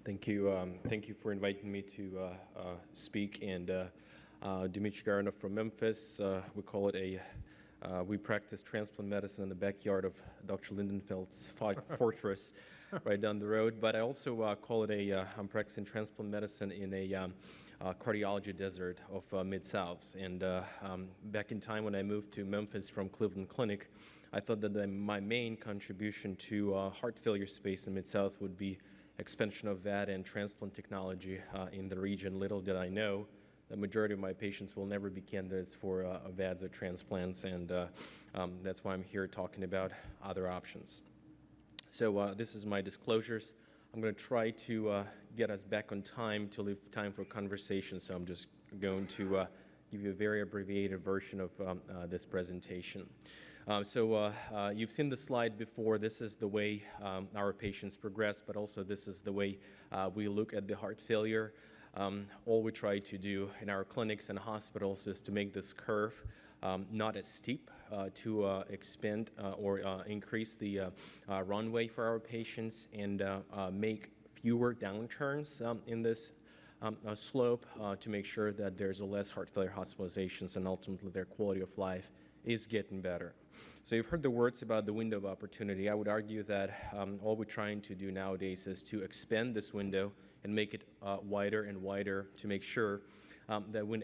Thank you for inviting me to speak. And Dmitry Yaranov from Memphis. We practice transplant medicine in the backyard of Dr. Lindenfeld's fortress right down the road. But I also I'm practicing transplant medicine in a cardiology desert of Mid-South. And back in time when I moved to Memphis from Cleveland Clinic, I thought that my main contribution to heart failure space in Mid-South would be expansion of VAD and transplant technology in the region. Little did I know the majority of my patients will never be candidates for VADs or transplants, and that's why I'm here talking about other options. So this is my disclosures. I'm going to try to get us back on time to leave time for conversation, so I'm just going to give you a very abbreviated version of this presentation. You've seen the slide before. This is the way our patients progress, but also this is the way we look at the heart failure. All we try to do in our clinics and hospitals is to make this curve not as steep, to expand or increase the runway for our patients and make fewer downturns in this slope to make sure that there's less heart failure hospitalizations and ultimately their quality of life is getting better. So you've heard the words about the window of opportunity. I would argue that all we're trying to do nowadays is to expand this window and make it wider and wider to make sure that when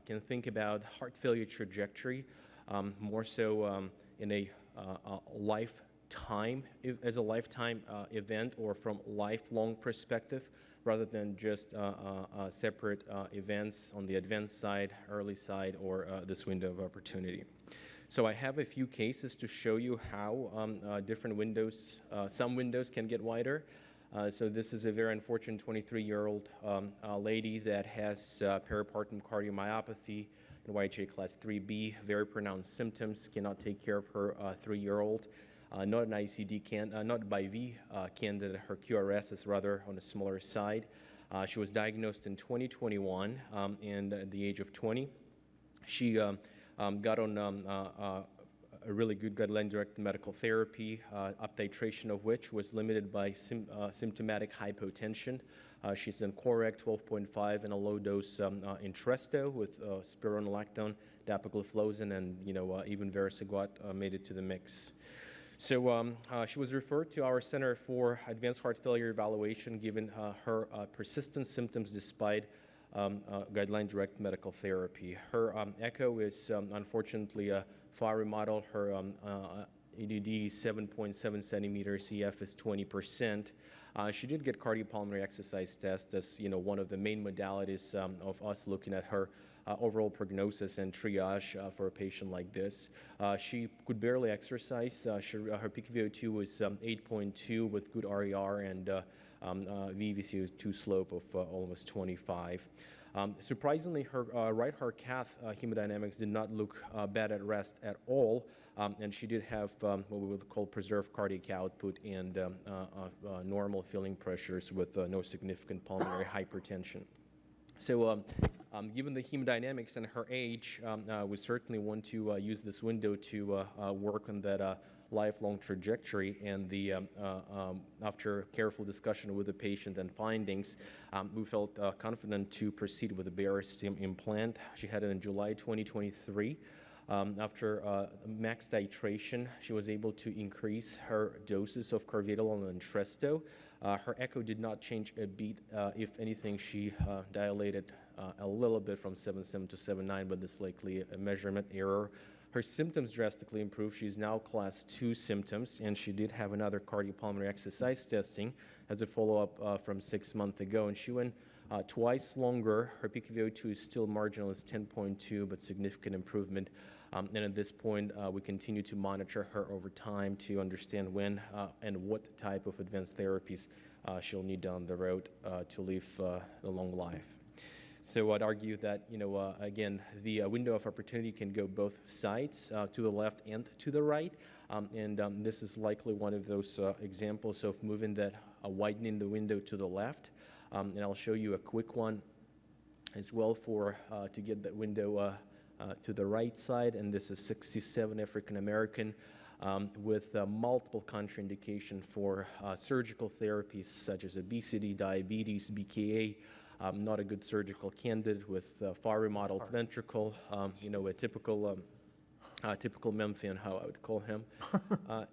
can think about heart failure trajectory more so in a lifetime, as a lifetime event or from lifelong perspective, rather than just separate events on the advanced side, early side, or this window of opportunity. So I have a few cases to show you how different windows, some windows can get wider. So this is a very unfortunate 23-year-old lady that has peripartum cardiomyopathy in YHA class 3B, very pronounced symptoms, cannot take care of her 3-year-old. Not an ICD not by V candidate. Her QRS is rather on the smaller side. She was diagnosed in 2021 and at the age of 20. She got on a really good guideline-directed medical therapy, up titration of which was limited by symptomatic hypotension. She's in Correct 12.5 and a low dose Entresto with spironolactone, dapagliflozin, and even vericiguat made it to the mix. So she was referred to our Center for Advanced Heart Failure Evaluation given her persistent symptoms despite guideline-directed medical therapy. Her echo is unfortunately a far remodel. Her EDD is 7.7 centimeters, EF is 20%. She did get cardiopulmonary exercise test as one of the main modalities of us looking at her overall prognosis and triage for a patient like this. She could barely exercise. Her peak VO2 was 8.2 with good RER and VVCO2 slope of almost 25. Surprisingly, her right heart cath hemodynamics did not look bad at rest at all, and she did have what we would call preserved cardiac output and normal filling pressures with no significant pulmonary hypertension. So given the hemodynamics and her age, we certainly want to use this window to work on that lifelong trajectory, and after careful discussion with the patient and findings, we felt confident to proceed with the Barostim implant. She had it in July 2023. After max titration, she was able to increase her doses of carvedilol and Entresto. Her echo did not change a beat. If anything, she dilated a little bit from 7.7 to 7.9, but this is likely a measurement error. Her symptoms drastically improved. She's now class 2 symptoms, and she did have another cardiopulmonary exercise testing as a follow-up from 6 months ago, and she went twice longer. Her peak VO2 is still marginal, it's 10.2, but significant improvement. And at this point, we continue to monitor her over time to understand when and what type of advanced therapies she'll need down the road to live a long life. So I'd argue that, again, the window of opportunity can go both sides, to the left and to the right. And this is likely one of those examples of moving that, widening the window to the left. And I'll show you a quick one as well to get that window to the right side. And this is 67 African American with multiple contraindication for surgical therapies such as obesity, diabetes, BKA, not a good surgical candidate with far remodeled ventricle, a typical Memphian, how I would call him.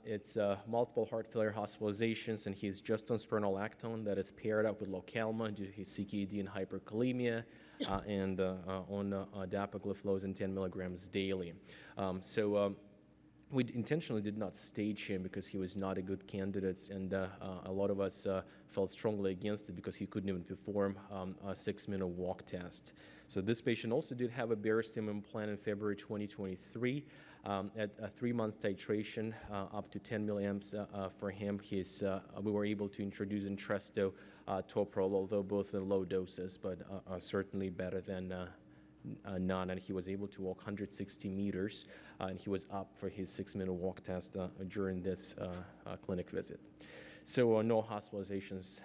It's multiple heart failure hospitalizations, and he's just on spironolactone that is paired up with Localma due to his CKD and hyperkalemia, and on dapagliflozin 10 milligrams daily. We intentionally did not stage him because he was not a good candidate, and a lot of us felt strongly against it because he couldn't even perform a 6-minute walk test. So this patient also did have a Barostim implant in February 2023. At a 3-month titration, up to 10 milliamps for him, we were able to introduce Entresto Toprol, although both in low doses, but certainly better than none, and he was able to walk 160 meters, and he was up for his 6-minute walk test during this clinic visit. So no hospitalizations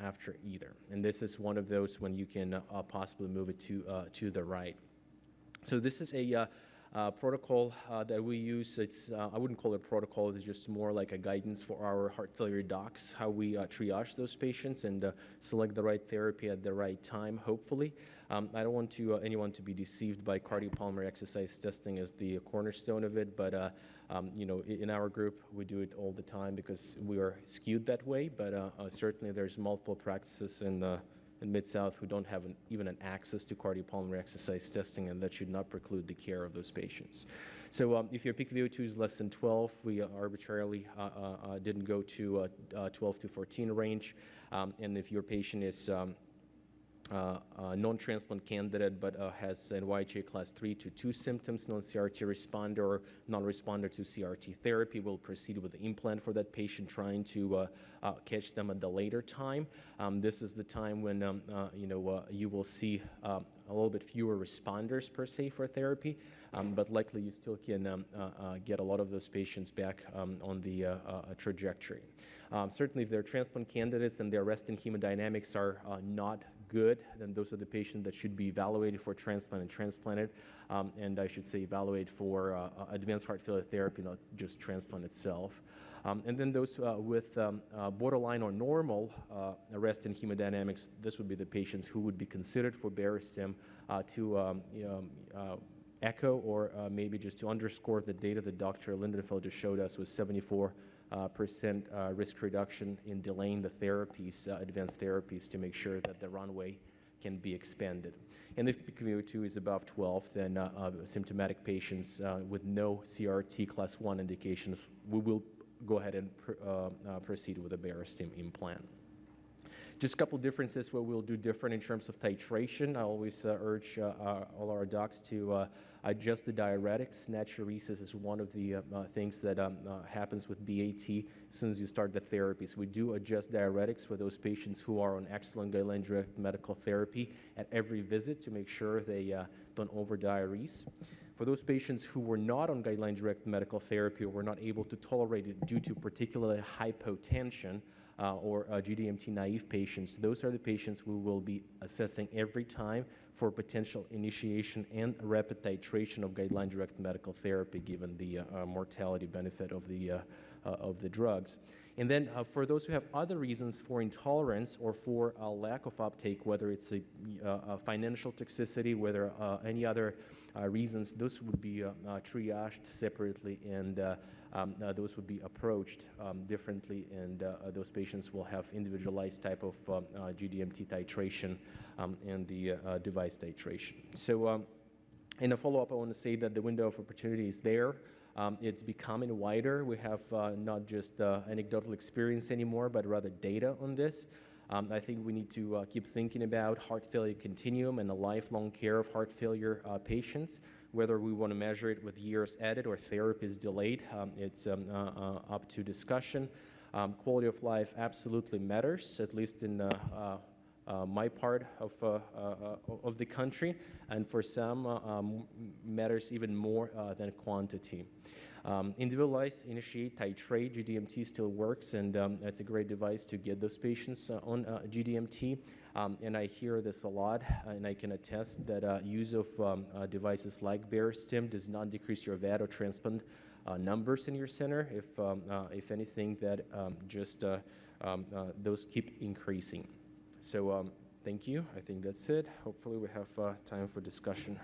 after either. And this is one of those when you can possibly move it to the right. So this is a protocol that we use. I wouldn't call it a protocol, it's just more like a guidance for our heart failure docs, how we triage those patients and select the right therapy at the right time, hopefully. I don't want anyone to be deceived by cardiopulmonary exercise testing as the cornerstone of it, but in our group, we do it all the time because we are skewed that way, but certainly there's multiple practices in Mid-South who don't have even an access to cardiopulmonary exercise testing, and that should not preclude the care of those patients. So if your peak VO2 is less than 12, we arbitrarily didn't go to 12 to 14 range, and if your patient is non-transplant candidate but has NYHA class 3 to 2 symptoms, non-CRT responder or non-responder to CRT therapy, we'll proceed with the implant for that patient, trying to catch them at the later time. This is the time when you will see a little bit fewer responders per se for therapy, but likely you still can get a lot of those patients back on the trajectory. Certainly if they're transplant candidates and their resting hemodynamics are not good, then those are the patients that should be evaluated for transplant and transplanted, and I should say evaluate for advanced heart failure therapy, not just transplant itself. And then those with borderline or normal resting hemodynamics, this would be the patients who would be considered for Barostim to echo or maybe just to underscore the data that Dr. Lindenfeld just showed us with 74% risk reduction in delaying the therapies, advanced therapies, to make sure that the runway can be expanded. And if peak VO2 is above 12, then symptomatic patients with no CRT class 1 indications, we will go ahead and proceed with a Barostim implant. Just a couple differences what we'll do different in terms of titration. I always urge all our docs to adjust the diuretics. Natriuresis is one of the things that happens with BAT as soon as you start the therapy. So we do adjust diuretics for those patients who are on excellent guideline-directed medical therapy at every visit to make sure they don't over-diurese. For those patients who were not on guideline-directed medical therapy or were not able to tolerate it due to particularly hypotension, or GDMT naive patients, those are the patients we will be assessing every time for potential initiation and rapid titration of guideline-directed medical therapy, given the mortality benefit of the drugs. And then for those who have other reasons for intolerance or for a lack of uptake, whether it's a financial toxicity, whether any other reasons, those would be triaged separately, and those would be approached differently, and those patients will have individualized type of GDMT titration and the device titration. So in a follow-up, I want to say that the window of opportunity is there. It's becoming wider. We have not just anecdotal experience anymore, but rather data on this. I think we need to keep thinking about heart failure continuum and the lifelong care of heart failure patients. Whether we want to measure it with years added or therapies delayed, it's up to discussion. Quality of life absolutely matters, at least in my part of the country, and for some matters even more than quantity. Individualize, initiate, titrate. GDMT still works, and it's a great device to get those patients on GDMT. And I hear this a lot, and I can attest that use of devices like Barostim does not decrease your VAD or transplant numbers in your center. If anything, that those keep increasing. So thank you. I think that's it. Hopefully we have time for discussion.